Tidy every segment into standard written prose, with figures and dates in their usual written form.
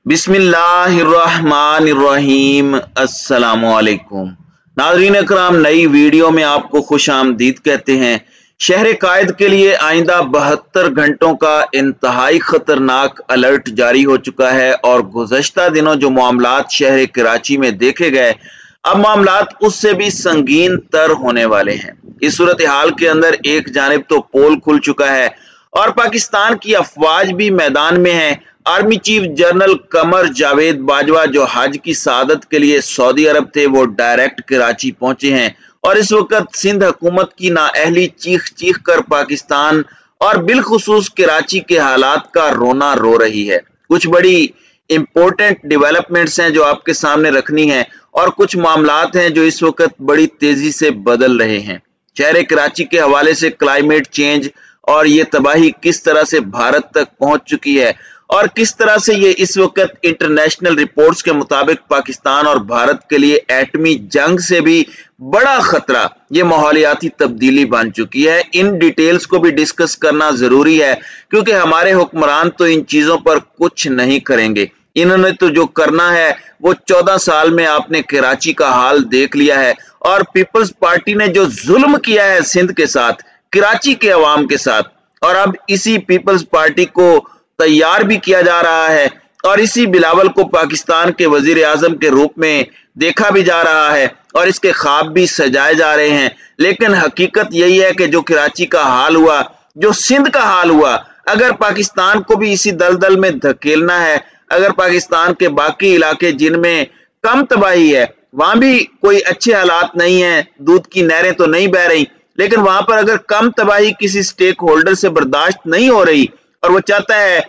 बिस्मिल्लाहिर्रहमानिर्रहीम। अस्सलामुअलैकुम नाज़रीन अकराम, नई वीडियो में आपको खुश आमदीद कहते हैं। शहर कायद के लिए आइंदा 72 घंटों का इंतहाई खतरनाक अलर्ट जारी हो चुका है और गुज़श्ता दिनों जो मामलात शहर कराची में देखे गए, अब मामलात उससे भी संगीन तर होने वाले हैं। इस सूरत हाल के अंदर एक जानिब तो पोल खुल चुका है और पाकिस्तान की अफवाज भी मैदान में है। Army chief general Qamar Javed Bajwa जो हज की सआदत के लिए सऊदी अरब थे, वो डायरेक्ट कराची पहुंचे हैं और इस वक्त सिंध हुकूमत की नाअहली चीख चीख कर पाकिस्तान और बिलखुसूस कराची के हालात का रोना रो रही है। कुछ बड़ी इंपॉर्टेंट डेवलपमेंट्स हैं जो आपके सामने रखनी है और कुछ मामलात हैं जो इस वक्त बड़ी तेजी से बदल रहे हैं। शहर कराची के हवाले से क्लाइमेट चेंज और ये तबाही किस तरह से भारत तक पहुंच चुकी है और किस तरह से ये इस वक्त इंटरनेशनल रिपोर्ट्स के मुताबिक पाकिस्तान और भारत के लिए एटमी जंग से भी बड़ा खतरा ये माहौलियाती तब्दीली बन चुकी है। इन डिटेल्स को भी डिस्कस करना जरूरी है क्योंकि हमारे हुक्मरान तो इन चीजों पर कुछ नहीं करेंगे। इन्होंने तो जो करना है वो 14 साल में आपने कराची का हाल देख लिया है और पीपल्स पार्टी ने जो जुल्म किया है सिंध के साथ, कराची के अवाम के साथ, और अब इसी पीपल्स पार्टी को तैयार भी किया जा रहा है और इसी बिलावल को पाकिस्तान के वजीर आजम के रूप में देखा भी जा रहा है और इसके ख्वाब भी सजाए जा रहे हैं। लेकिन हकीकत यही है कि जो कराची का हाल हुआ, जो सिंध का हाल हुआ, अगर पाकिस्तान को भी इसी दलदल में धकेलना है, अगर पाकिस्तान के बाकी इलाके जिनमें कम तबाही है, वहां भी कोई अच्छे हालात नहीं है, दूध की नहरें तो नहीं बह रही, लेकिन वहां पर अगर कम तबाही किसी स्टेक होल्डर से बर्दाश्त नहीं हो रही और वो चाहता है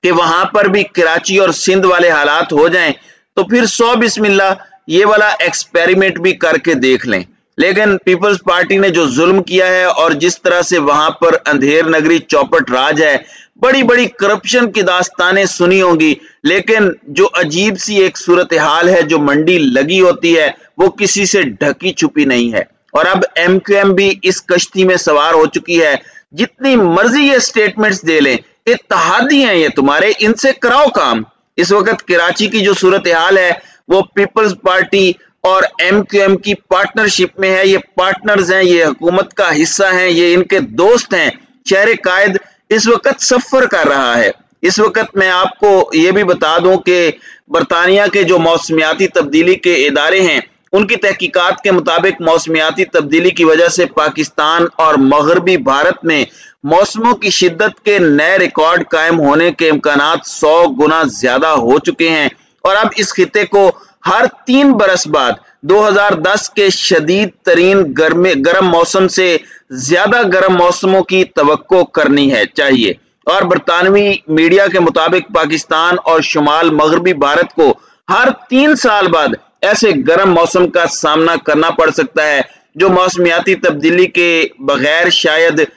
कि वहां पर भी कराची और सिंध वाले हालात हो जाएं, तो फिर 100 बिस्मिल्लाह ये वाला एक्सपेरिमेंट भी करके देख लें। लेकिन पीपल्स पार्टी ने जो जुल्म किया है और जिस तरह से वहां पर अंधेर नगरी चौपट राज है, बड़ी बड़ी करप्शन की दास्तानें सुनी होंगी, लेकिन जो अजीब सी एक सूरत हाल है जो मंडी लगी होती है वो किसी से ढकी छुपी नहीं है। और अब MQM भी इस कश्ती में सवार हो चुकी है। जितनी मर्जी ये स्टेटमेंट्स दे लें, इत्तेहादी हैं ये तुम्हारे, इनसे कराओ काम। इस वक्त कराची की जो सूरत हाल है वो पीपल्स पार्टी और MQM की पार्टनरशिप में है। ये पार्टनर्स हैं, ये हुकूमत का हिस्सा हैं, ये इनके दोस्त हैं। शहर कायद इस वक्त सफर कर रहा है। इस वक्त मैं आपको ये भी बता दूं कि बरतानिया के जो मौसमियाती तब्दीली के इदारे हैं, उनकी तहकीकात के मुताबिक मौसमियाती तब्दीली की वजह से पाकिस्तान और मगरबी भारत में मौसमों की शिद्दत के नए रिकॉर्ड कायम होने के इम्कानात 100 गुना ज्यादा हो चुके हैं और अब इस खिते को हर 3 बरस बाद 2010 के शदीद तरीन गर्म मौसम से ज्यादा गर्म मौसमों की तवक्को करनी है चाहिए। और बरतानवी मीडिया के मुताबिक पाकिस्तान और शुमाल मगरबी भारत को हर 3 साल बाद ऐसे गर्म मौसम का सामना करना पड़ सकता है जो मौसमियाती तब्दीली के बगैर शायद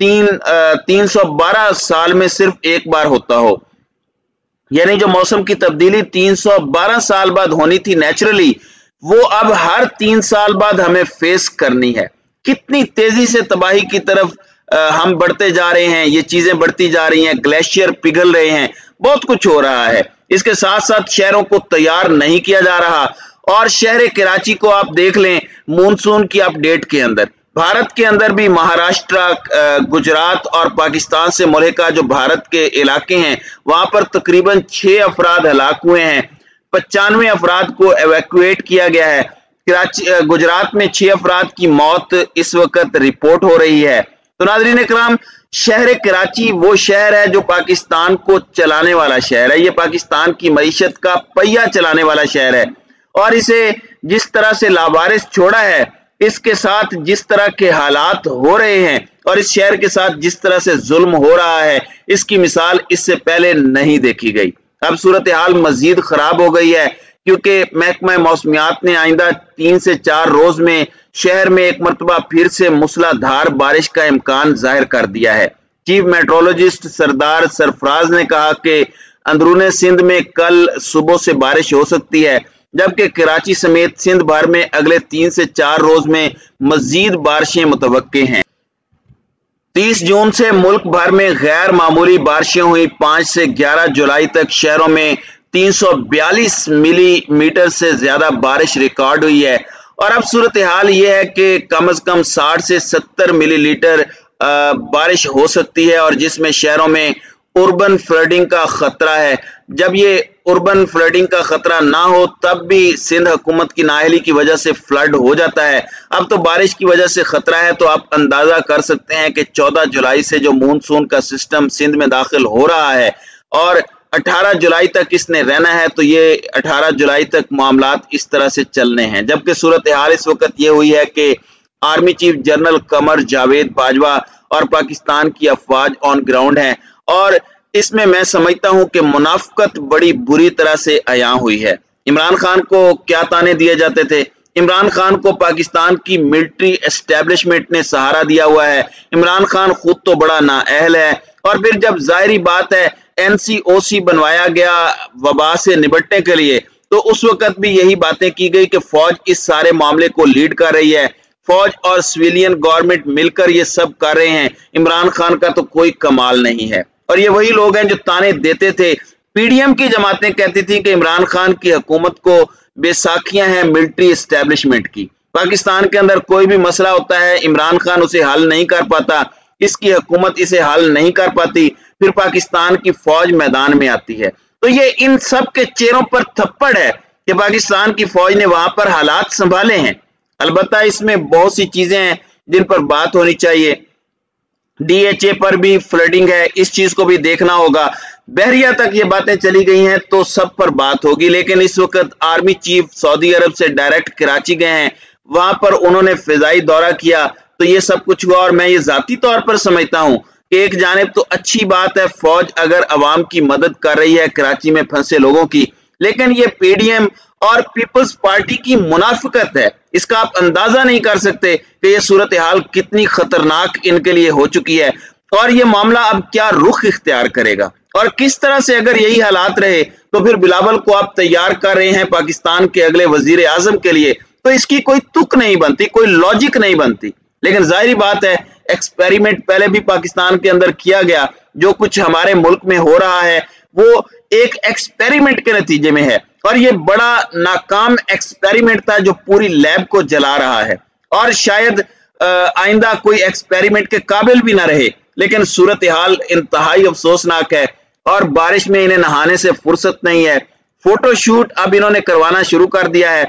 312 साल में सिर्फ एक बार होता हो। यानी जो मौसम की तब्दीली 312 साल बाद होनी थी नेचुरली, वो अब हर 3 साल बाद हमें फेस करनी है। कितनी तेजी से तबाही की तरफ हम बढ़ते जा रहे हैं, ये चीजें बढ़ती जा रही हैं, ग्लेशियर पिघल रहे हैं, बहुत कुछ हो रहा है। इसके साथ साथ शहरों को तैयार नहीं किया जा रहा और शहर कराची को आप देख लें मॉनसून की अपडेट के अंदर, भारत के अंदर भी महाराष्ट्र, गुजरात और पाकिस्तान से मुल्हिका जो भारत के इलाके हैं, वहां पर तकरीबन 6 अफराद हलाक हुए हैं, 95 अफराद को एवैक्यूएट किया गया है। गुजरात में 6 अफराद की मौत इस वक्त रिपोर्ट हो रही है। तो नाज़रीन इकराम, शहर कराची वो शहर है जो पाकिस्तान को चलाने वाला शहर है, ये पाकिस्तान की मईशत का पहिया चलाने वाला शहर है और इसे जिस तरह से लावारिस छोड़ा है, इसके साथ जिस तरह के हालात हो रहे हैं और इस शहर के साथ जिस तरह से जुल्म हो रहा है, इसकी मिसाल इससे पहले नहीं देखी गई। अब सूरत हाल मजीद खराब हो गई है क्योंकि महकमा मौसमियात ने आइंदा 3 से 4 रोज में शहर में एक मरतबा फिर से मूसलाधार बारिश का इम्कान जाहिर कर दिया है। चीफ मेट्रोलॉजिस्ट सरदार सरफराज ने कहा कि अंदरूने सिंध में कल सुबह से बारिश हो सकती है, जबकि कराची समेत सिंध भर में अगले 3 से 4 रोज में मजीद बारिशें मुतवक्के हैं। 30 जून से मुल्क भर में गैर मामूली बारिशें हुई। 5 से 11 जुलाई तक शहरों में 342 मिलीमीटर से ज्यादा बारिश रिकॉर्ड हुई है। और अब सूरत हाल ये है कि कम से कम 60 से 70 मिलीलीटर बारिश हो सकती है, और जिसमें शहरों में अर्बन फ्लडिंग का खतरा है। जब ये अर्बन फ्लडिंग का खतरा ना हो तब भी सिंध हुकूमत की नाअहली की वजह से फ्लड हो जाता है। अब तो बारिश की वजह से खतरा है, तो आप अंदाजा कर सकते हैं कि 14 जुलाई से जो मानसून का सिस्टम सिंध में दाखिल हो रहा है और 18 जुलाई तक इसने रहना है, तो ये 18 जुलाई तक मामलात इस तरह से चलने हैं। जबकि सूरत हाल इस वक्त ये हुई है कि army chief general Qamar Javed Bajwa और पाकिस्तान की अफवाज ऑन ग्राउंड हैं, और इसमें मैं समझता हूं कि मुनाफकत बड़ी बुरी तरह से अयां हुई है। इमरान खान को क्या ताने दिए जाते थे? इमरान खान को पाकिस्तान की मिलिट्री एस्टेब्लिशमेंट ने सहारा दिया हुआ है। इमरान खान खुद तो बड़ा नाअहल है, और फिर जब जाहिरी बात है NCOC बनवाया गया वबा से निपटने के लिए, तो उस वक्त भी यही बातें की गई कि फौज इस सारे मामले को लीड कर रही है, फौज और सिविलियन गवर्नमेंट मिलकर ये सब कर रहे हैं, इमरान खान का तो कोई कमाल नहीं है। और ये वही लोग हैं जो ताने देते थे। PDM की जमातें कहती थी कि इमरान खान की हुकूमत को बेसाखियां हैं मिलिट्री एस्टेब्लिशमेंट की। पाकिस्तान के अंदर कोई भी मसला होता है, इमरान खान उसे हल नहीं कर पाता, इसकी हुकूमत इसे हल नहीं कर पाती, फिर पाकिस्तान की फौज मैदान में आती है। तो ये इन सब के चेहरों पर थप्पड़ है कि पाकिस्तान की फौज ने वहां पर हालात संभाले हैं। अलबत्ता इसमें बहुत सी चीजें हैं जिन पर बात होनी चाहिए। DHA पर भी फ्लडिंग है, इस चीज को भी देखना होगा। बहरिया तक ये बातें चली गई हैं तो सब पर बात होगी, लेकिन इस वक्त आर्मी चीफ सऊदी अरब से डायरेक्ट कराची गए हैं, वहां पर उन्होंने फिजाई दौरा किया, तो ये सब कुछ हुआ। और मैं ये जाती तौर पर समझता हूं कि एक जानिब तो अच्छी बात है फौज अगर अवाम की मदद कर रही है कराची में फंसे लोगों की, लेकिन ये PDM और पीपल्स पार्टी की मुनाफिकत है। इसका आप अंदाजा नहीं कर सकते कि ये सूरत हाल कितनी खतरनाक इनके लिए हो चुकी है, और ये मामला अब क्या रुख इख्तियार करेगा और किस तरह से अगर यही हालात रहे तो फिर बिलावल को आप तैयार कर रहे हैं पाकिस्तान के अगले वजीर आजम के लिए, तो इसकी कोई तुक नहीं बनती, कोई लॉजिक नहीं बनती। लेकिन जाहिर बात है एक्सपेरिमेंट पहले भी पाकिस्तान के अंदर किया गया, जो कुछ हमारे मुल्क में हो रहा है वो एक एक्सपेरिमेंट के नतीजे में है, और ये बड़ा नाकाम एक्सपेरिमेंट था जो पूरी लैब को जला रहा है, और शायद आइंदा कोई एक्सपेरिमेंट के काबिल भी ना रहे। लेकिन सूरत हाल इंतहाई अफसोसनाक है, और बारिश में इन्हें नहाने से फुर्सत नहीं है। फोटो शूट अब इन्होंने करवाना शुरू कर दिया है।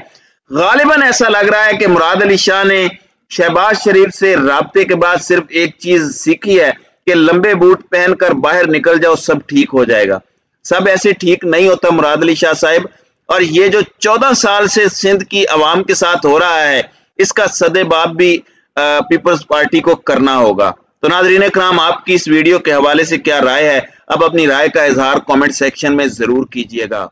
गालिबन ऐसा लग रहा है कि मुराद अली शाह ने शहबाज शरीफ से राब्ते के बाद सिर्फ एक चीज सीखी है कि लंबे बूट पहनकर बाहर निकल जाओ, सब ठीक हो जाएगा। सब ऐसे ठीक नहीं होता मुराद अली शाह साहब, और ये जो 14 साल से सिंध की आवाम के साथ हो रहा है, इसका सदेबाब भी पीपल्स पार्टी को करना होगा। तो नाज़रीन इकराम, आपकी इस वीडियो के हवाले से क्या राय है? अब अपनी राय का इजहार कमेंट सेक्शन में जरूर कीजिएगा।